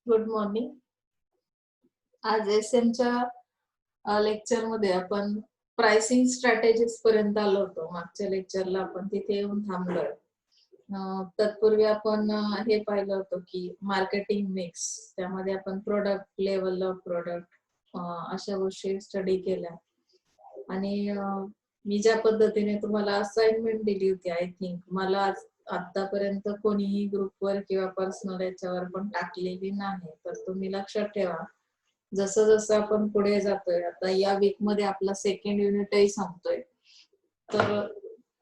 Good morning. आज एसएमच्या लेक्चरमध्ये आपण प्राइसिंग स्ट्रॅटेजीज पर्यंत आलो होतो. मागच्या लेक्चरला आपण तिथे येऊन थांबलोय. तत्पूर्वी आपण हे पाहिलं होतं की मार्केटिंग मिक्स, त्यामध्ये आपण प्रोडक्ट लेवल ऑफ प्रोडक्ट अशा गोष्टी स्टडी केल्या. आणि मी ज्या पद्धतीने तुम्हाला असाइनमेंट दिली होती, आय थिंक मला आतापर्यंत कोणीही ग्रुपवर किंवा पर्सनल याच्यावर पण टाकलेली नाही. तर तुम्ही लक्षात ठेवा, जसं जसं आपण पुढे जातोय, आता या वीक मध्ये आपला सेकंड युनिटही संपतोय, तर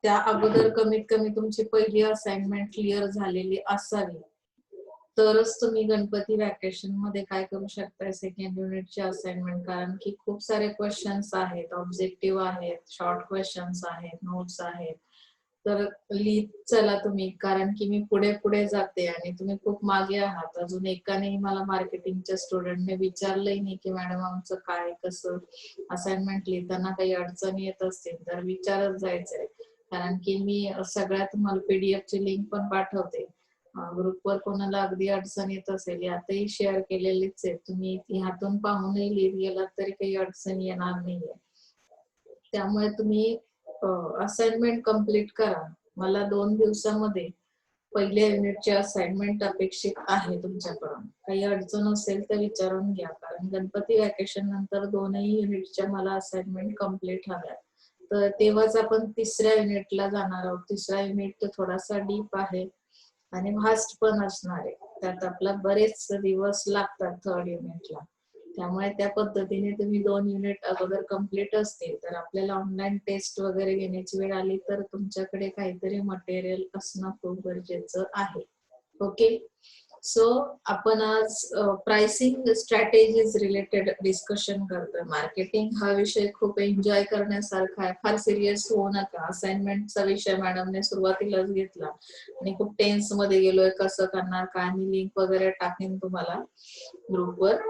त्या अगोदर कमीत कमी तुमची पहिली असाइनमेंट क्लिअर झालेली असावी, तरच तुम्ही गणपती वॅकेशन मध्ये काय करू शकताय, सेकंड युनिटची असाइनमेंट. कारण की खूप सारे क्वेश्चन्स आहेत, ऑब्जेक्टिव्ह आहेत, शॉर्ट क्वेश्चन्स आहेत, नोट्स आहेत. तर लिहित चला तुम्ही, कारण की मी पुढे पुढे जाते आणि तुम्ही खूप मागे आहात. अजून एकानेही मला मार्केटिंगच्या स्टुडंटने विचारलंही नाही की मॅडम आमचं काय कसं असाइनमेंट लिहिताना काही अडचणी येत असतील तर विचारत जायचंय. कारण की मी सगळ्यात तुम्हाला पीडीएफ ची लिंक पण पाठवते. ग्रुपवर कोणाला अगदी अडचण येत असेल यातही शेअर केलेलीच आहे. तुम्ही ह्यातून पाहूनही लिहित गेलात तरी काही अडचण येणार नाहीये. त्यामुळे तुम्ही असाइनमेंट कंप्लीट करा. मला 2 दिवसामध्ये पहिल्या युनिटची असाइनमेंट अपेक्षित आहे तुमच्याकडून. काही अडचण असेल तर विचारून घ्या, कारण गणपती वॅकेशन नंतर 2ही युनिटच्या मला असाइनमेंट कंप्लीट हव्या. तर तेव्हाच आपण तिसऱ्या युनिटला जाणार आहोत. तिसरा युनिट तर थोडासा डीप आहे आणि व्हास्ट पण असणार आहे. त्यात आपला बरेच दिवस लागतात थर्ड युनिटला. त्यामुळे त्या पद्धतीने तुम्ही 2 युनिट अगोदर कंप्लीट असतील तर आपल्याला ऑनलाईन टेस्ट वगैरे घेण्याची वेळ आली तर तुमच्याकडे काहीतरी मटेरियल असणं खूप गरजेचं आहे. ओके, सो आपण आज प्राइसिंग स्ट्रॅटेजीज रिलेटेड डिस्कशन करतोय. मार्केटिंग हा विषय खूप एन्जॉय करण्यासारखा आहे. फार सिरियस होऊ नका. असाइनमेंटचा विषय मॅडमने सुरुवातीलाच घेतला आणि खूप टेन्स मध्ये गेलोय, कसं करणार काय. मी लिंक वगैरे टाकेन तुम्हाला ग्रुपवर,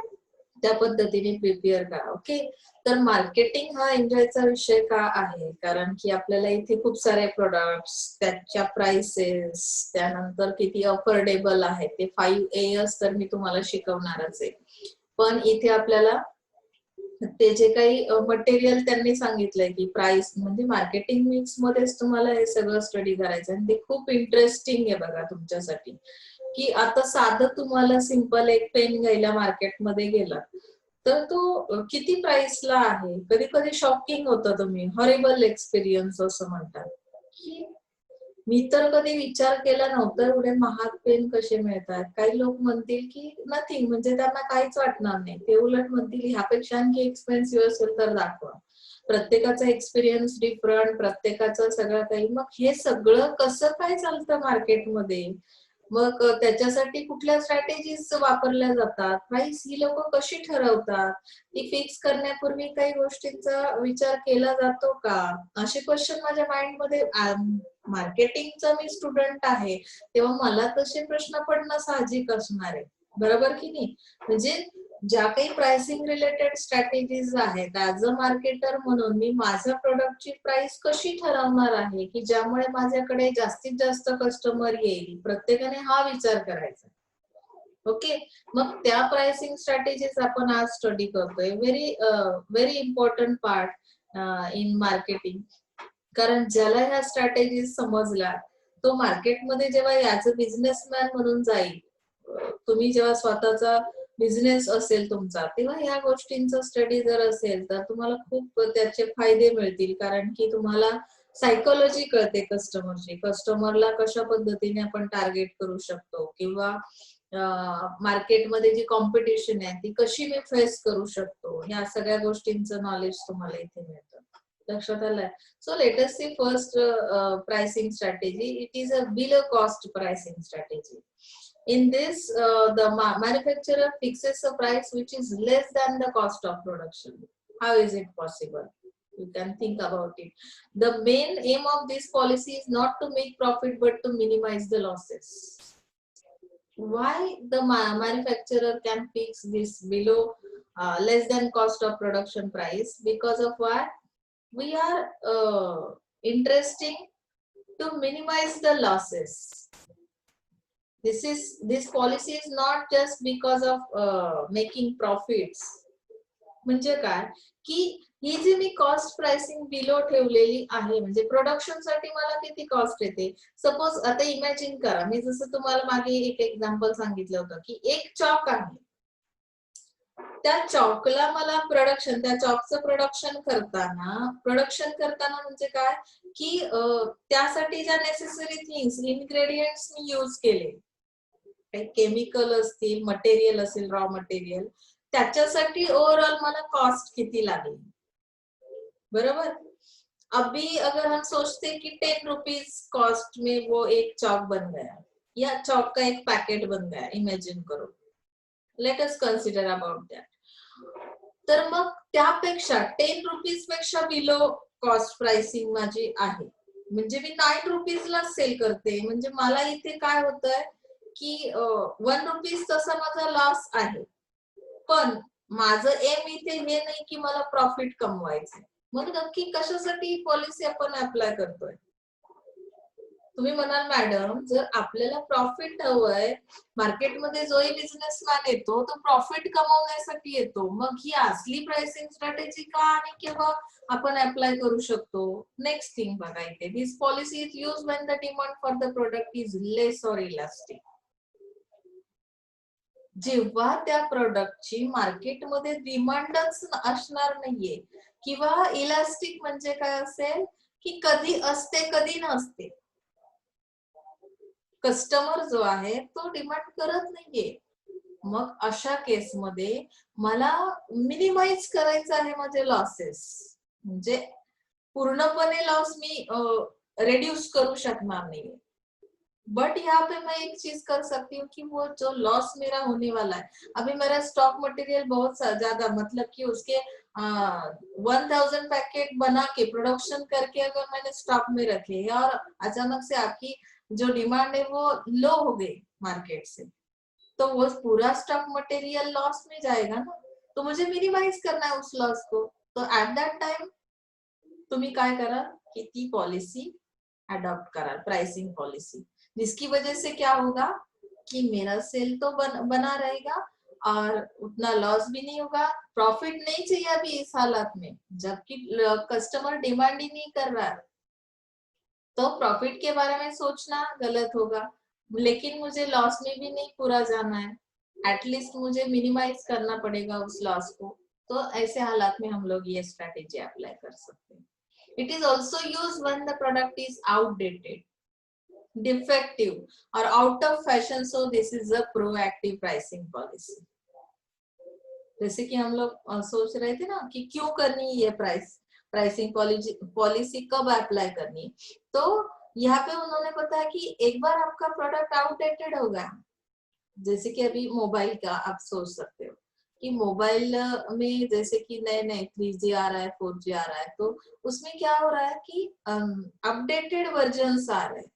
त्या पद्धतीने प्रिपेअर करा. ओके, तर मार्केटिंग हा एन्जॉयचा विषय का आहे, कारण की आपल्याला इथे खूप सारे प्रोडक्ट्स, त्याच्या प्राइसेस, त्यानंतर किती अफोर्डेबल आहे ते 5 A's तर मी तुम्हाला शिकवणारच आहे. पण इथे आपल्याला ते जे काही मटेरियल त्यांनी सांगितलंय की प्राइस म्हणजे मार्केटिंग मिक्स मध्येच तुम्हाला हे सगळं स्टडी करायचं आणि ते खूप इंटरेस्टिंग आहे बघा तुमच्यासाठी. की आता साधं तुम्हाला सिंपल एक पेन घ्यायला मार्केटमध्ये गेला तर तो किती प्राइसला आहे. कधी कधी शॉकिंग होतं, तुम्ही हॉरिबल एक्सपिरियन्स असं म्हणतात की मी तर कधी विचार केला नव्हता एवढे महाग पेन कसे मिळतात. काही लोक म्हणतील की नथिंग, म्हणजे त्यांना काहीच वाटणार नाही. ते उलट म्हणतील ह्यापेक्षा आणखी एक्सपेन्सिव्ह असेल तर दाखवा. प्रत्येकाचा एक्सपिरियन्स डिफरंट, प्रत्येकाचं सगळं काही. मग हे सगळं कसं काय चालतं मार्केटमध्ये, मग त्याच्यासाठी कुठल्या स्ट्रॅटेजीज वापरल्या जातात, प्राइस ही लोक कशी ठरवतात, ती फिक्स करण्यापूर्वी काही गोष्टींचा विचार केला जातो का, असे क्वेश्चन माझ्या माइंड मध्ये. मार्केटिंगचा मी स्टुडंट आहे तेव्हा मला तसे प्रश्न पडणं साहजिक असणार आहे, बरोबर की नाही. म्हणजे ज्या काही प्राइसिंग रिलेटेड स्ट्रॅटेजीज आहेत, ऍज अ मार्केटर म्हणून मी माझ्या प्रोडक्टची प्राइस कशी ठरवणार आहे की ज्यामुळे माझ्याकडे जास्तीत जास्त कस्टमर येईल. प्रत्येकाने हा विचार करायचा. ओके, मग त्या प्राइसिंग स्ट्रॅटेजीज आपण आज स्टडी करतोय. Very important part in marketing. कारण ज्याला ह्या स्ट्रॅटेजीज समजल्या तो मार्केटमध्ये जेव्हा याच बिझनेसमॅन म्हणून जाईल, तुम्ही जेव्हा स्वतःचा बिझनेस असेल तुमचा, तेव्हा ह्या गोष्टींचा स्टडी जर असेल तर तुम्हाला खूप त्याचे फायदे मिळतील. कारण की तुम्हाला सायकोलॉजी कळते कस्टमरची, कस्टमरला कशा पद्धतीने आपण टार्गेट करू शकतो, किंवा मार्केटमध्ये जी कॉम्पिटिशन आहे ती कशी मी फेस करू शकतो, ह्या सगळ्या गोष्टींचं नॉलेज तुम्हाला इथे मिळतं. लक्षात आलंय. So let us see first pricing strategy. It is a below cost pricing strategy. In this, the manufacturer fixes a price which is less than the cost of production. How is it possible? You can think about it. The main aim of this policy is not to make profit but to minimize the losses. Why the manufacturer can fix this below less than cost of production price? Because of what? We are interesting to minimize the losses. this policy is not just because of making profits. म्हणजे काय की ही जी मी cost pricing below ठेवलेली आहे म्हणजे production साठी मला किती cost येते. सपोज आता इमॅजिन करा, मी जसं तुम्हाला मागे एक एक्झाम्पल सांगितलं होतं की एक चॉक आहे, त्या चॉकला मला प्रोडक्शन, त्या चॉकचं प्रोडक्शन करताना म्हणजे काय की त्यासाठी ज्या नेसेसरी थिंग्स इन्ग्रेडियंट्स मी यूज केले, काही केमिकल असतील, मटेरियल असेल, रॉ मटेरियल, त्याच्यासाठी ओवरऑल मला कॉस्ट किती लागेल, बरोबर. अभी अगर हम सोचते कि 10 रुपीज कॉस्ट में वो एक चॉक बन गया या चॉक का एक पैकेट बन गया, इमेजिन करो, let us consider about that. तर मग त्यापेक्षा 10 रुपीज पेक्षा बिलो कॉस्ट प्राइसिंग माझी आहे, म्हणजे मी 9 रुपीजला सेल करते. म्हणजे मला इथे काय होतंय की 1 रुपीज तसा माझा लॉस आहे, पण माझं एम इथे हे नाही की मला प्रॉफिट कमवायचंय. मग नक्की कशासाठी ही पॉलिसी आपण अप्लाय करतोय. तुम्ही म्हणाल मॅडम जर आपल्याला प्रॉफिट हवंय, मार्केटमध्ये जोही बिझनेसमॅन येतो तो प्रॉफिट कमवण्यासाठी येतो, मग ही असली प्राइसिंग स्ट्रॅटेजी का आणि केव्हा आपण अप्लाय करू शकतो. नेक्स्ट थिंग बघा इथे, this policy is used when the demand for the product is less or elastic. जेव्हा त्या प्रोडक्टची मार्केटमध्ये डिमांडच असणार नाहीये किंवा इलास्टिक म्हणजे काय असेल की कधी असते कधी नसते, कस्टमर जो आहे तो डिमांड करत नाहीये. मग अशा केसमध्ये मला मिनिमाइज करायचं आहे माझे लॉसेस, म्हणजे पूर्णपणे लॉस मी रिड्यूस करू शकणार नाहीये, बट यहाँ पे मैं एक चीज कर सकती हूँ कि वो जो लॉस मेरा होने वाला है, अभी मेरा स्टॉक मटेरियल बहुत ज्यादा, मतलब कि उसके 1000 पैकेट बना के प्रोडक्शन करके अगर मैंने स्टॉक में रखे हैं और अचानक से आपकी जो डिमांड है वो लो हो गई मार्केट से, तो वो पूरा स्टॉक मटेरियल लॉस में जाएगा ना. तो मुझे मिनिमाइज करना है उस लॉस को. तो एट दैट टाइम तुम्ही काय करा की ती पॉलिसी अडॉप्ट करा, प्राइसिंग पॉलिसी, जिसकी वजह से क्या होगा कि मेरा सेल तो बना रहेगा और उतना लॉस भी नहीं होगा. प्रॉफिट नहीं चाहिए अभी इस हालत में, जबकि कस्टमर डिमांड ही नहीं कर रहा है, तो प्रॉफिट के बारे में सोचना गलत होगा. लेकिन मुझे लॉस में भी नहीं पूरा जाना है, एटलीस्ट मुझे मिनिमाइज करना पड़ेगा उस लॉस को. तो ऐसे हालात में हम लोग ये स्ट्रैटेजी अप्लाई कर सकते हैं. It is also used when the product is outdated, defective or out of fashion. So this is a proactive pricing policy. जैसे कि हम लोग सोच रहे थे ना कि क्यों करनी ये प्राइसिंग पॉलिसी कब अप्लाई करनी, तो यहाँ पे उन्होंने बताया कि एक बार आपका प्रोडक्ट आउटडेटेड होगा, जैसे कि अभी मोबाइल का आप सोच सकते हो कि मोबाइल में जैसे कि नए नए 3G आ रहा है, 4G आ रहा है, तो उसमें क्या हो रहा है कि अपडेटेड वर्जन्स आ रहे हैं.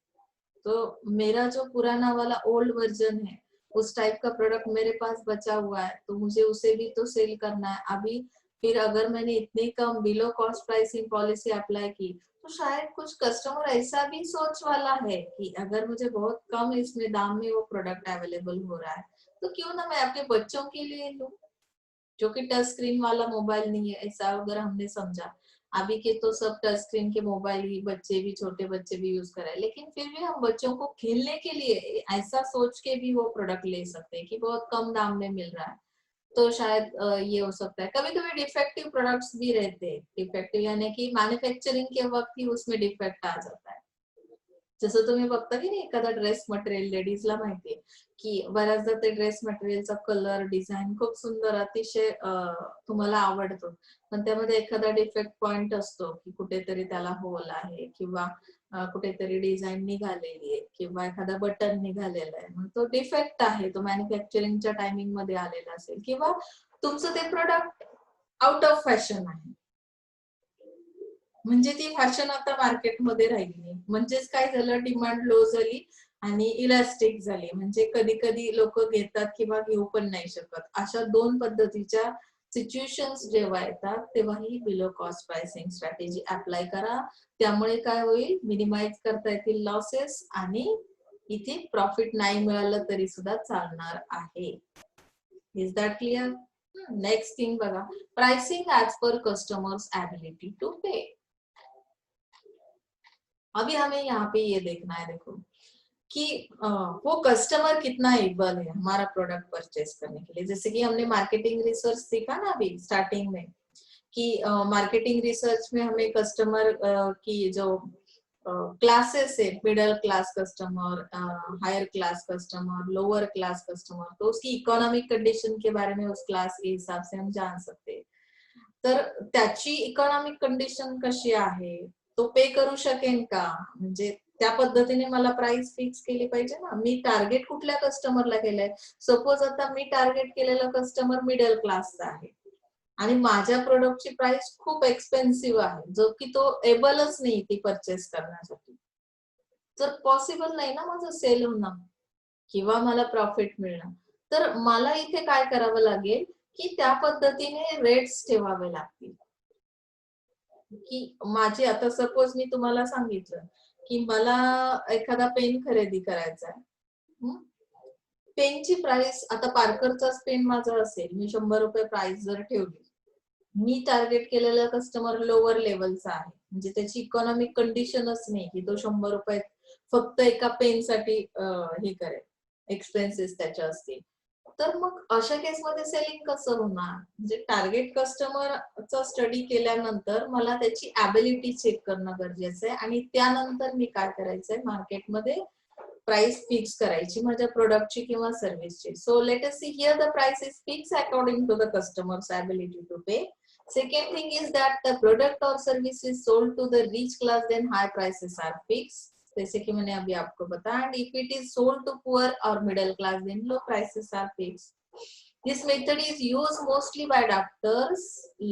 तो मेरा जो पुराना वाला ओल्ड वर्जन है उस टाइप का प्रोडक्ट मेरे पास बचा हुआ है, तो मुझे उसे भी तो सेल करना है अभी. फिर अगर मैंने इतने कम below cost pricing policy apply की, तो शायद कुछ कस्टमर ऐसा भी सोच वाला है कि अगर मुझे बहुत कम इसमें दाम में वो प्रोडक्ट अवेलेबल हो रहा है, तो क्यों ना मैं अपने बच्चों के लिए लूं, जो कि टच स्क्रीन वाला मोबाइल नहीं है. ऐसा अगर हमने समझा, अभी के तो सब टच स्क्रीन के मोबाइल ही बच्चे भी, छोटे बच्चे भी यूज कर रहे हैं, लेकिन फिर भी हम बच्चों को खेलने के लिए ऐसा सोच के भी वो प्रोडक्ट ले सकते हैं कि बहुत कम दाम में मिल रहा है. तो शायद ये हो सकता है. कभी कभी डिफेक्टिव प्रोडक्ट्स भी रहते हैं, डिफेक्टिव यानी कि मॅन्युफॅक्चरिंग के वक्त ही उसमें डिफेक्ट आ जाता है. जसं तुम्ही बघता की नाही एखादा ड्रेस मटेरियल लेडीजला माहितीये की बऱ्याचदा ते ड्रेस मटेरियलचा कलर डिझाईन खूप सुंदर अतिशय तुम्हाला आवडतो, पण त्यामध्ये एखादा डिफेक्ट पॉइंट असतो की कुठेतरी त्याला होल आहे किंवा कुठेतरी डिझाईन निघालेली आहे किंवा एखादा बटन निघालेला आहे, मग तो डिफेक्ट आहे, तो मॅन्युफॅक्चरिंगच्या टायमिंग मध्ये आलेला असेल किंवा तुमचं ते प्रोडक्ट आउट ऑफ फॅशन आहे, म्हणजे ती फॅशन आता मार्केटमध्ये राहिली नाही. म्हणजेच काय झालं, डिमांड लो झाली आणि इलास्टिक झाली. म्हणजे कधी कधी लोक घेतात किंवा घेऊ पण नाही शकत. अशा दोन पद्धतीच्या सिच्युएशन्स जेव्हा येतात तेव्हा ही below cost pricing strategy apply करा. त्यामुळे काय होईल, मिनिमाइज करता येतील लॉसेस आणि इथे प्रॉफिट नाही मिळालं तरी सुद्धा चालणार आहे. Is that clear? Next thing बघा, pricing as per customers ability to pay. अभी हमें यहाँ पे ये देखना है, देखो कि वो कस्टमर कितना एबल है हमारा प्रोडक्ट परचेस करने के लिए. जैसे कि हमने मार्केटिंग रिसर्च सीखा ना अभी स्टार्टिंग में, कि मार्केटिंग रिसर्च में हमें कस्टमर की जो क्लासेस है, middle class customer, higher class customer, lower class customer, तो उसकी इकॉनॉमिक कंडिशन के बारे में उस क्लास के हिसाब से हम जान सकते हैं. तर त्याची इकॉनॉमिक कंडिशन कशी आहे, तो पे करू शकेन का, म्हणजे त्या पद्धतीने मला प्राइस फिक्स केली पाहिजे ना. मी टार्गेट कुठल्या कस्टमरला केलंय, सपोज आता मी टार्गेट केलेला कस्टमर मिडल क्लासचा आहे आणि माझ्या प्रोडक्टची प्राइस खूप एक्सपेन्सिव्ह आहे, जो की तो एबलच नाही ती परचेस करण्यासाठी, तर पॉसिबल नाही ना माझं सेल होणं किंवा मला प्रॉफिट मिळणं. तर मला इथे काय करावं लागेल, की त्या पद्धतीने रेट्स ठेवावे लागतील. की माझे आता सपोज मी तुम्हाला सांगितलं, की मला एखादा पेन खरेदी करायचा आहे. पेनची प्राइस आता पार्करचाच पेन माझा असेल, मी ₹100 प्राइस जर ठेवली, मी टार्गेट केलेला कस्टमर लोअर लेवलचा आहे, म्हणजे त्याची इकॉनॉमिक कंडिशनच नाही की तो ₹100 फक्त एका पेनसाठी हे करेल, एक्सपेन्सेस त्याचे असतील. तर मग अशा केसमध्ये सेलिंग कसं होणार? म्हणजे टार्गेट कस्टमरचा स्टडी केल्यानंतर मला त्याची ॲबिलिटी चेक करणं गरजेचं आहे आणि त्यानंतर मी काय करायचंय, मार्केटमध्ये प्राइस फिक्स करायची माझ्या प्रोडक्टची किंवा सर्व्हिसची. So let us see here the price is fix according to the customers ability to pay. Second thing is that the product or service is sold to the rich class, then high prices are fixed. जैसे कि मैंने अभी आपको बताया, and if it is sold to poor or middle class, then low prices are fixed. This method is used mostly by doctors,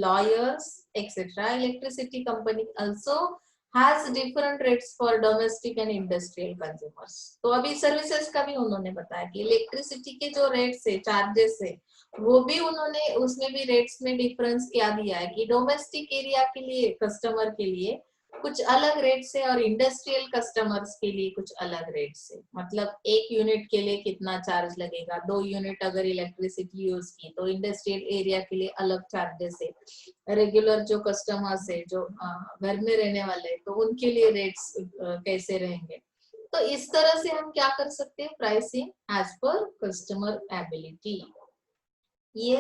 lawyers, etc. Electricity company also has different rates for domestic and industrial consumers. तो अभी services का भी उन्होंने बताया कि electricity के जो rates है, charges है, वो भी उन्होंने उसमें भी रेट्स में डिफरेंस क्या दिया है कि डोमेस्टिक एरिया के लिए कस्टमर के लिए कुछ अलग रेट्स है और इंडस्ट्रियल कस्टमर्स के लिए कुछ अलग रेट्स है. मतलब 1 यूनिट के लिए कितना चार्ज लगेगा, 2 यूनिट अगर इलेक्ट्रिसिटी यूज की तो इंडस्ट्रियल एरिया के लिए अलग चार्जेस है. रेगुलर जो कस्टमर्स है, जो घर में रहने वाले, तो उनके लिए रेट्स कैसे रहेंगे. तो इस तरह से हम क्या कर सकते हैं, प्राइसिंग एज पर कस्टमर एबिलिटी. ये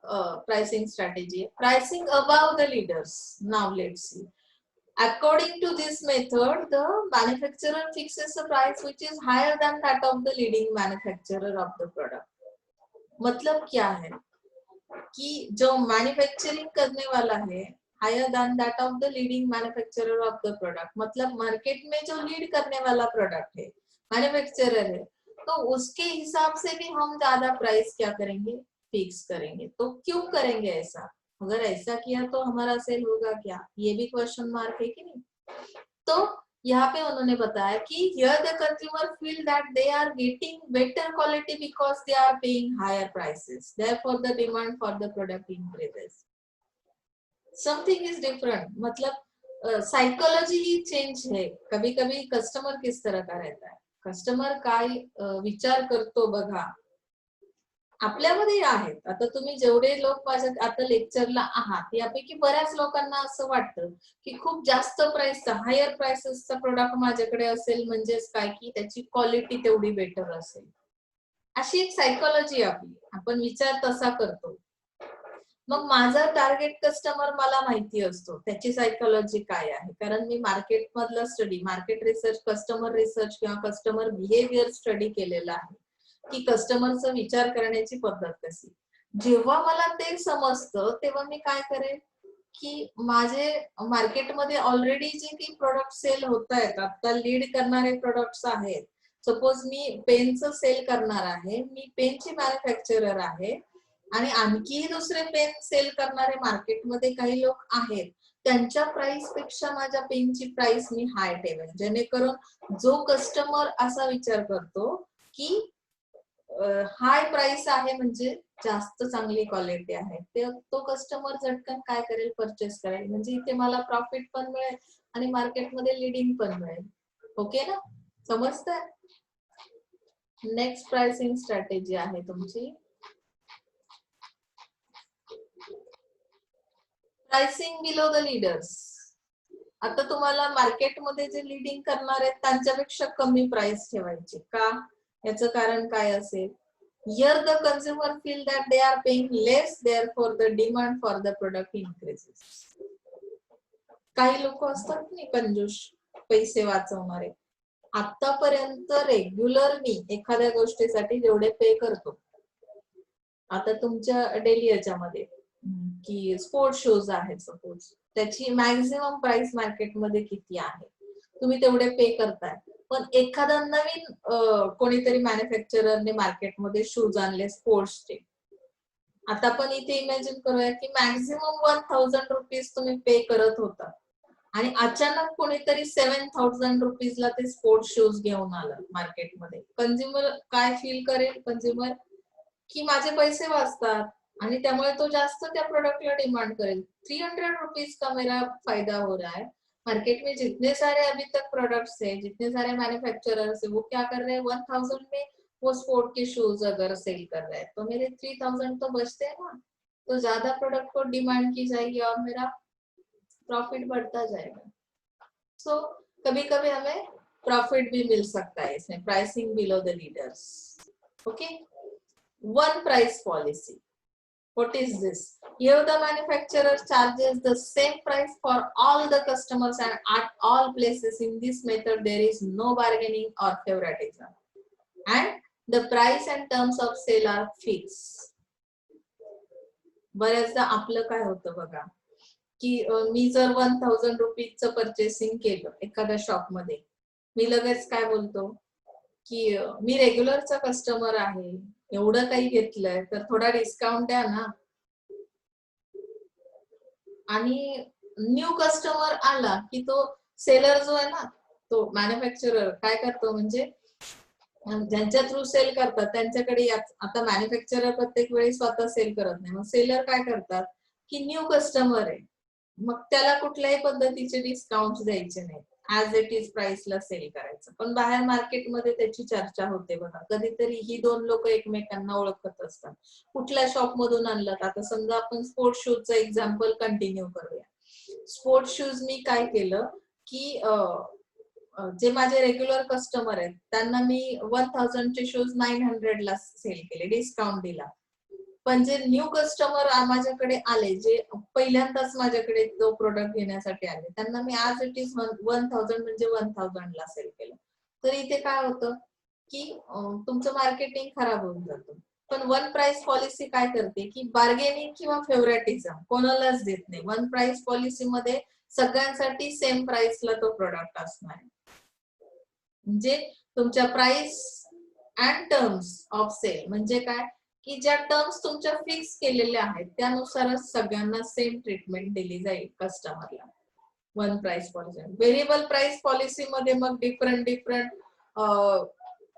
प्राइसिंग स्ट्रेटेजी है. Pricing above the leaders. Now let's see. According to this method, the manufacturer fixes a price which is higher than that of the leading manufacturer of the product. मतलब क्या है कि जो manufacturing करने वाला है, higher than that of the leading manufacturer of the product, मतलब market में जो लीड करने वाला प्रोडक्ट है, मैन्युफैक्चरर है, तो उसके हिसाब से भी हम ज्यादा प्राइस क्या करेंगे, फिक्स करेंगे. तो क्यों करेंगे ऐसा? अगर ऐसा किया तो हमारा सेल होगा क्या, ये भी क्वेश्चन मार्क है कि नहीं. तो यहाँ पे उन्होंने बताया कि here the consumer feel that they are getting better quality because they are paying higher prices, therefore the demand for the product increases. Something is different, मतलब साइकोलॉजी ही चेंज है. कभी कभी कस्टमर किस तरह का रहता है, कस्टमर काय विचार करतो बघा, आपल्यामध्ये आहेत. आता तुम्ही जेवढे लोक माझ्या आता लेक्चरला आहात, यापैकी बऱ्याच लोकांना असं वाटतं की खूप जास्त प्राइसचा, हायर प्राइसेसचा प्रोडक्ट माझ्याकडे असेल म्हणजेच काय की त्याची क्वालिटी तेवढी बेटर असेल. अशी एक सायकोलॉजी आपली, आपण विचार तसा करतो. मग माझा टार्गेट कस्टमर मला माहिती असतो त्याची सायकोलॉजी काय आहे, कारण मी मार्केट मधला study, market research, customer research किंवा कस्टमर बिहेवियर स्टडी केलेला आहे की कस्टमरचा विचार करण्याची पद्धत कशी. जेव्हा मला ते समजतं तेव्हा मी काय करेन की माझे मार्केटमध्ये ऑलरेडी जे काही प्रोडक्ट सेल होत आहेत, आता लीड करणारे प्रोडक्ट्स आहेत. सपोज मी पेनचं सेल करणार आहे, मी पेनची मॅन्युफॅक्चरर आहे आणि आणखीही दुसरे पेन सेल करणारे मार्केटमध्ये काही लोक आहेत, त्यांच्या प्राइस पेक्षा माझ्या पेनची प्राइस मी हाय ठेवेन, जेणेकरून जो कस्टमर असा विचार करतो की हाय प्राइस आहे म्हणजे जास्त चांगली क्वालिटी आहे, तो कस्टमर झटकन काय करेल, परचेस करेल. म्हणजे इथे मला प्रॉफिट पण मिळेल आणि मार्केटमध्ये लीडिंग पण मिळेल. ओके ना, समजतंय. नेक्स्ट प्राइसिंग स्ट्रॅटेजी आहे तुमची प्राइसिंग बिलो द लीडर्स. आता तुम्हाला मार्केटमध्ये जे लीडिंग करणार आहेत त्यांच्यापेक्षा कमी प्राइस ठेवायची का? याचं कारण काय असेल? Here the consumer feel that they are paying less, therefore the demand for the product increases. काही लोक असतात नाही कंजूस, पैसे वाचवणारे. आतापर्यंत रेग्युलर मी एखाद्या गोष्टीसाठी जेवढे पे करतो, आता तुमच्या डेली याच्यामध्ये की स्पोर्ट्स शूज आहेत सपोज, त्याची मॅक्झिमम प्राइस मार्केटमध्ये किती आहे, तुम्ही तेवढे पे करताय. पण एखादा नवीन कोणीतरी मॅन्युफॅक्चररने मार्केटमध्ये शूज आणले स्पोर्ट्सचे. आता आपण इथे इमॅजिन करूया की मॅक्झिमम 1000 रुपीज तुम्ही पे करत होता आणि अचानक कोणीतरी 7000 रुपीजला ते स्पोर्ट्स शूज घेऊन आलं मार्केटमध्ये. कंझ्युमर काय फील करेल? कंझ्युमर की माझे पैसे वाचतात आणि त्यामुळे तो जास्त त्या प्रोडक्टला डिमांड करेल. 300 रुपीज का मेरा फायदा हो रहा है. मार्केट में जितने सारे अभी तक प्रोडक्ट्स है, जितने सारे मैन्युफैक्चरर्स है, वो क्या कर रहे हैं 1000 में वो स्पोर्ट के शूज अगर सेल कर रहे हैं तो मेरे 3000 तो बचते हैं ना. तो ज्यादा प्रोडक्ट को डिमांड की जाएगी और मेरा प्रॉफिट बढ़ता जाएगा. सो कभी कभी हमें प्रॉफिट भी मिल सकता है इसमें pricing below the leaders. Okay. One price policy. What is this? Here the manufacturer charges the same price for all the customers and at all places. In this method there is no bargaining or favoritism and the price and terms of sale are fixed. बऱ्याचदा आपलं काय होतं बघा की मी जर 1000 रुपीजचं purchasing केलं एखाद्या shop मध्ये, मी लगेच काय बोलतो की मी रेग्युलरचा कस्टमर आहे, एवढं काही घेतलंय तर थोडा डिस्काउंट द्या ना. आणि न्यू कस्टमर आला की तो सेलर जो आहे ना, तो मॅन्युफॅक्चरर काय करतो म्हणजे ज्यांच्या थ्रू सेल करतात त्यांच्याकडे आता मॅन्युफॅक्चरर प्रत्येक वेळी स्वतः सेल करत नाही, मग सेलर काय करतात की न्यू कस्टमर आहे मग त्याला कुठल्याही पद्धतीचे डिस्काउंट द्यायचे नाही, ऍज इट इज प्राइसला सेल करायचं. पण बाहेर मार्केटमध्ये त्याची चर्चा होते बघा. कधीतरी ही दोन लोक एकमेकांना ओळखत असतात. कुठल्या शॉप मधून आणलं, आता समजा आपण स्पोर्ट्स शूजचं एक्झाम्पल कंटिन्यू करूया. स्पोर्ट्स शूज मी काय केलं की जे माझे रेग्युलर कस्टमर आहेत त्यांना मी 1000 चे शूज 900 ला सेल केले, डिस्काउंट दिला. पण जे न्यू कस्टमर माझ्याकडे आले, जे पहिल्यांदाच माझ्याकडे तो प्रोडक्ट घेण्यासाठी आले, त्यांना मी आज इट इज 1000 म्हणजे 1000 ला सेल केलं. तर इथे काय होतं की तुमचं मार्केटिंग खराब होऊन जातं. पण वन प्राइस पॉलिसी काय करते की बार्गेनिंग किंवा फेवरेटिझम कोणालाच देत नाही. वन प्राइस पॉलिसी मध्ये सगळ्यांसाठी सेम प्राइसला तो प्रोडक्ट असणार आहे. म्हणजे तुमच्या price and terms of sale म्हणजे काय की ज्या टर्म्स तुमच्या फिक्स केलेल्या आहेत त्यानुसारच सगळ्यांना सेम ट्रीटमेंट दिली जाईल कस्टमरला. One price policy. Variable price policy मध्ये मग डिफरंट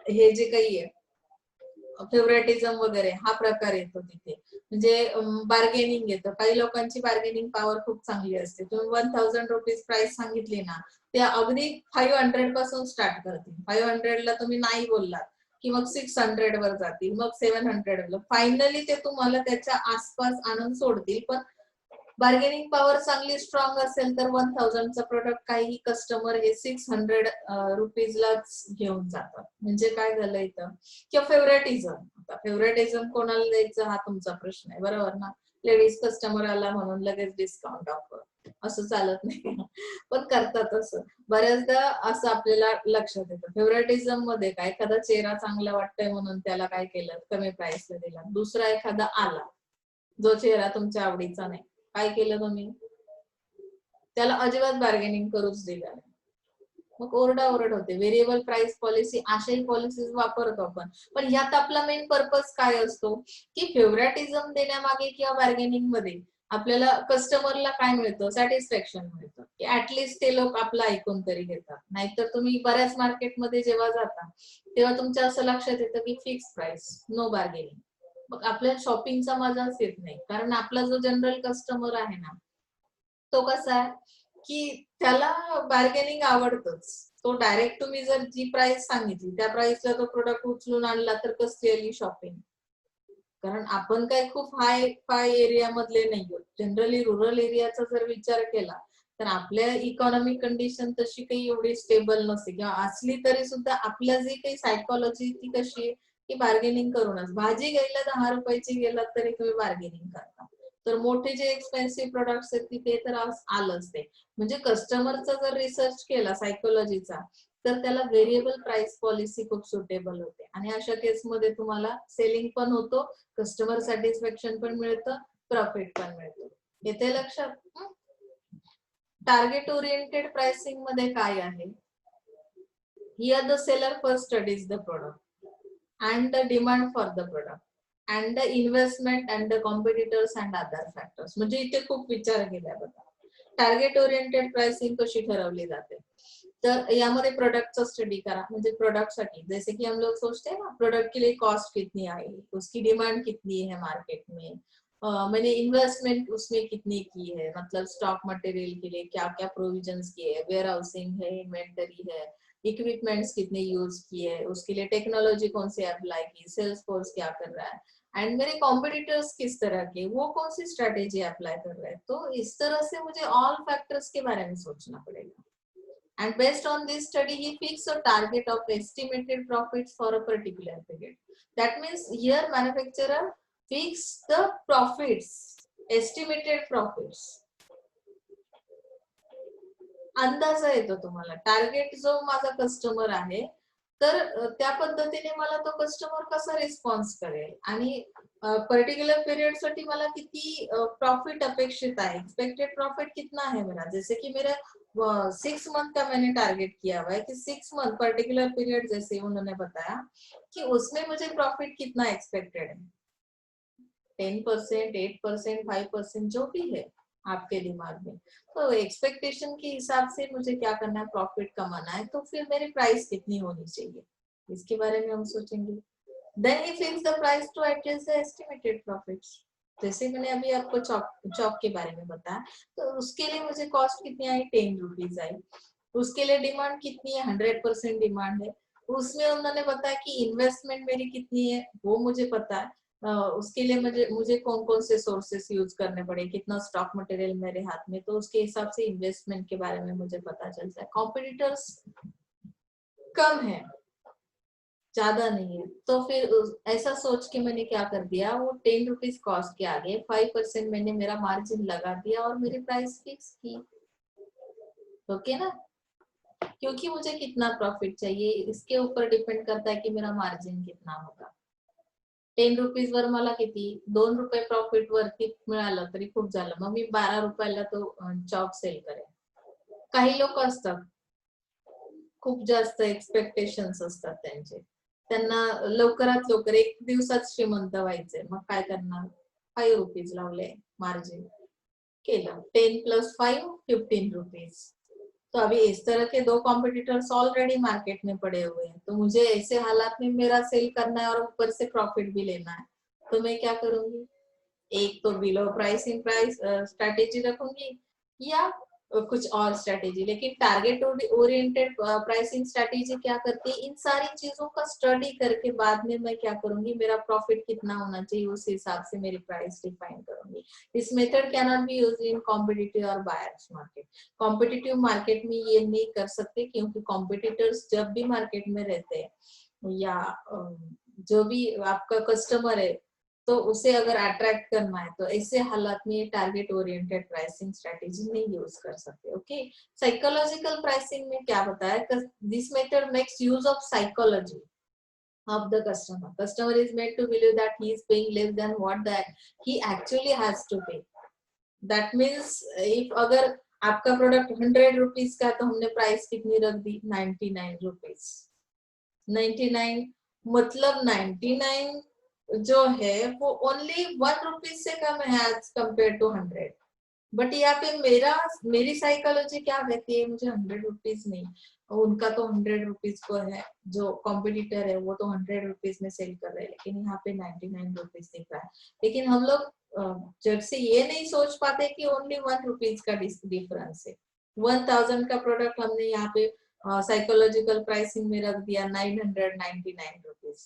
हे जे काही आहे फेवरेटिझम वगैरे हा प्रकार येतो तिथे. म्हणजे बार्गेनिंग येतं. काही लोकांची बार्गेनिंग पॉवर खूप चांगली असते. तुम्ही 1000 रुपीज प्राइस सांगितली ना, ते अगदी 500 पासून स्टार्ट करतील. 500 ला तुम्ही नाही बोललात की मग 600 वर जातील, मग 700 वर. फायनली ते तुम्हाला त्याच्या आसपास आणून सोडतील. पण बार्गेनिंग पॉवर चांगली स्ट्रॉंग असेल तर 1000 चा प्रोडक्ट काही कस्टमर हे 600 रुपीजलाच घेऊन जातात. म्हणजे काय झालं इथं किंवा फेवरेटिझम. आता फेवरेटिझम कोणाला द्यायचं हा तुमचा प्रश्न आहे, बरोबर ना. लेडीज कस्टमर आला म्हणून लगेच डिस्काउंट ऑफर, असं चालत नाही. पण करतात असं बऱ्याचदा. असं आपल्याला लक्षात येतं. फेवरेटिझम मध्ये काय, एखादा चेहरा चांगला वाटतोय म्हणून त्याला काय केलं कमी प्राइसला दिला. दुसरा एखादा आला जो चेहरा तुमच्या आवडीचा नाही, काय केलं तुम्ही, त्याला अजिबात बार्गेनिंग करूच दिलं नाही. मग ओरडाओरड होते. व्हेरिएबल प्राइस पॉलिसी अशाही पॉलिसीज वापरतो आपण. पण यात आपला मेन पर्पज काय असतो की फेवरेटिझम देण्यामागे किंवा बार्गेनिंग मध्ये आपल्याला कस्टमरला काय मिळतं, सॅटिस्फॅक्शन मिळतं की ऍटलिस्ट ते लोक आपलं ऐकून तरी घेतात. नाहीतर तुम्ही बऱ्याच मार्केटमध्ये जेव्हा जाता तेव्हा तुमच्या असं लक्षात येतं की फिक्स प्राइस, नो बार्गेनिंग. मग आपल्या शॉपिंगचा मजाच येत नाही. कारण आपला जो जनरल कस्टमर आहे ना, तो कसा आहे की त्याला बार्गेनिंग आवडतच. तो डायरेक्ट तुम्ही जर जी प्राइस सांगितली त्या प्राइसला तो प्रोडक्ट उचलून आणला तर कसली आली शॉपिंग. कारण आपण काय खूप हाय फाय एरिया मधले नाही आहोत. जनरली रुरल एरियाचा जर विचार केला तर आपल्या इकॉनॉमिक कंडिशन तशी काही एवढी स्टेबल नसते किंवा असली तरी सुद्धा आपल्या जी काही सायकॉलॉजी ती कशी आहे की बार्गेनिंग करूनच. भाजी घ्यायला 10 रुपयाची गेलात तरी तुम्ही बार्गेनिंग करता. तर मोठे जे एक्सपेन्सिव्ह प्रोडक्ट्स आहेत तिथे तर आलंच ते. म्हणजे कस्टमरचा जर रिसर्च केला सायकॉलॉजीचा तर त्याला व्हेरिएबल प्राइस पॉलिसी खूप सुटेबल होते आणि अशा केसमध्ये तुम्हाला सेलिंग पण होतो, कस्टमर सॅटिस्फॅक्शन पण मिळतं, प्रॉफिट पण मिळतो. येते लक्षात? टार्गेट ओरिएंटेड प्राइसिंग मध्ये काय आहे? Here the seller first studies the product and the demand for the product and the investment and the competitors and other factors. म्हणजे इथे खूप विचार केलाय बघा. टार्गेट ओरिएंटेड प्राइसिंग कशी ठरवली जाते? तर यामध्ये प्रोडक्टचा स्टडी करा. म्हणजे प्रोडक्टसाठी जैसे कि हम लोग सोचते हैं ना प्रोडक्ट के लिए कॉस्ट कितनी आई, उसकी डिमांड कितनी है मार्केट में, मैंने इन्वेस्टमेंट उसमें कितनी की है, मतलब स्टॉक मटेरियल के लिए क्या क्या प्रोविजंस किए है, वेयर हाउसिंग है, इन्वेंटरी है, इक्विपमेंट्स कितने यूज किए, उसके लिए टेक्नोलॉजी कौन सी अप्लाई की, सेल्स फोर्स क्या कर रहा है, एंड मेरे कॉम्पिटिटर्स किस तरह के, वो कौन सी स्ट्रेटेजी अप्लाई कर रहे हैं. तो इस तरह से मुझे ऑल फैक्टर्स के बारे में सोचना पड़ेगा. And based on this study, he fixed a target of estimated profits for a particular period. That means here manufacturer fix the profits, estimated profits. अंदाजा येतो तुम्हाला टार्गेट जो माझा कस्टमर आहे तर त्या पद्धतीने मला तो कस्टमर कसा रिस्पॉन्स करेल आणि पर्टिकुलर पीरियड साठी मला किती प्रॉफिट अपेक्षित है, एक्सपेक्टेड प्रॉफिट कितना है मेरा. जैसे कि मेरा 6 मंथ का मैंने टारगेट किया हुआ है कि 6 मंथ पर्टिकुलर पीरियड जैसे उन्होंने बताया कि उसमें मुझे प्रॉफिट कितना एक्सपेक्टेड है, 10%, 8%, 5% जो भी है आपके दिमाग में. तो एक्सपेक्टेशन के हिसाब से मुझे क्या करना है, प्रॉफिट कमाना है, तो फिर मेरी प्राइस कितनी होनी चाहिए इसके बारे में हम सोचेंगे. Then he fix the price to adjust the estimated profits. जैसे मैंने अभी आपको चौक चौक के बारे में बताया तो उसके लिए मुझे कॉस्ट कितनी आई, 10 रुपीज आई. उसके लिए डिमांड कितनी है, 100% डिमांड है. उसमें उन्होंने बताया कि इन्वेस्टमेंट मेरी कितनी है वो मुझे पता है. उसके लिए मुझे मुझे कौन कौन से सोर्सेस यूज करने पड़े, कितना स्टॉक मटेरियल मेरे हाथ में, तो उसके हिसाब से इन्वेस्टमेंट के बारे में मुझे पता चलता है. कॉम्पिटिटर्स कम है, ज्यादा नहीं है, तो फिर ऐसा सोच के मैंने क्या कर दिया, वो 10 रुपीज कॉस्ट के आगे 5% मैंने मेरा मार्जिन लगा दिया और मेरी प्राइस फिक्स की. ओके ना, क्योंकि मुझे कितना प्रॉफिट चाहिए इसके ऊपर डिपेंड करता है कि मेरा मार्जिन कितना होगा. 10 रुपीज वर मला किती 2 रुपये प्रॉफिट वरती मिळालं तरी खूप झालं, मग मी 12 रुपयाला तो जॉब सेल करेन. काही लोक असतात खूप जास्त एक्सपेक्टेशन्स असतात त्यांचे, त्यांना लवकरात लवकर एक दिवसात श्रीमंत व्हायचंय, मग काय करणार, 5 रुपीज लावले मार्जिन, केलं 10 + 5 = 15 रुपीज. तो अभी इस तरह के दो कॉम्पिटिटर्स ऑलरेडी मार्केट में पड़े हुए हैं, तो मुझे ऐसे हालात में मेरा सेल करना है और ऊपर से प्रॉफिट भी लेना है, तो मैं क्या करूंगी, एक तो बिलो प्राइसिंग प्राइस स्ट्रैटेजी रखूंगी या कुछ और स्ट्रैटेजी. लेकिन टारगेट ओरिएंटेड प्राइसिंग स्ट्रैटेजी क्या करती है, इन सारी चीजों का स्टडी करके बाद में मैं क्या करूंगी, मेरा प्रॉफिट कितना होना चाहिए उस हिसाब से मेरी प्राइस डिफाइन करूंगी. This method can not be used in competitive और बायर्स मार्केट. कॉम्पिटिटिव मार्केट में ये नहीं कर सकते क्योंकि कॉम्पिटिटर्स जब भी मार्केट में रहते हैं या जो भी आपका कस्टमर है तो उसे अगर अट्रैक्ट करना है तो ऐसे हालात में ये टारगेट ओरिएंटेड प्राइसिंग स्ट्रेटेजी नहीं यूज कर सकते. ओके, साइकोलॉजिकल प्राइसिंग में क्या बताया, this method makes use of psychology of the customer. Customer is made to believe that he is paying less than what that he actually has to pay. That means if अगर आपका product 100 rupees का तो हमने price कितनी रख दी, 99 rupees. 99 मतलब 99 जो है वो ओनली 1 रुपीज से कम है एज कम्पेयर टू 100. बट यहाँ पे मेरी साइकोलॉजी क्या कहती है, मुझे 100 रुपीज नहीं, उनका तो 100 रुपीज को है, जो कॉम्पिटिटर है वो तो 100 रुपीज में सेल कर रहे हैं, लेकिन यहाँ पे 99 रुपीज दिख रहा है. लेकिन हम लोग जब से ये नहीं सोच पाते कि ओनली 1 रुपीज का डिफरेंस है, 1000 का प्रोडक्ट हमने यहाँ पे साइकोलॉजिकल प्राइसिंग में रख दिया 999 रुपीज,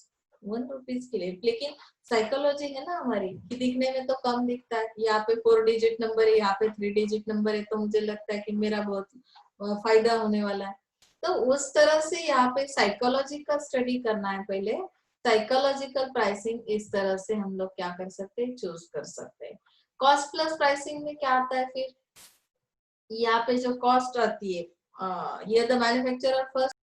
1 रुपीज के लिए। लेकिन साइकोलॉजी है ना हमारी कि दिखने में तो कम दिखता है, यहाँ पे 4 डिजिट नंबर है, यहाँ पे 3 डिजिट नंबर है, तो मुझे लगता है कि मेरा बहुत फायदा होने वाला है। तो उस तरह से यहाँ पे साइकोलॉजी का स्टडी करना है पहले। साइकोलॉजिकल प्राइसिंग इस तरह से हम लोग क्या कर सकते हैं, चूज कर सकते हैं। कॉस्ट प्लस प्राइसिंग में क्या आता है फिर, यहाँ पे जो कॉस्ट आती है, ये द मैन्युफैक्चरर फर्स्ट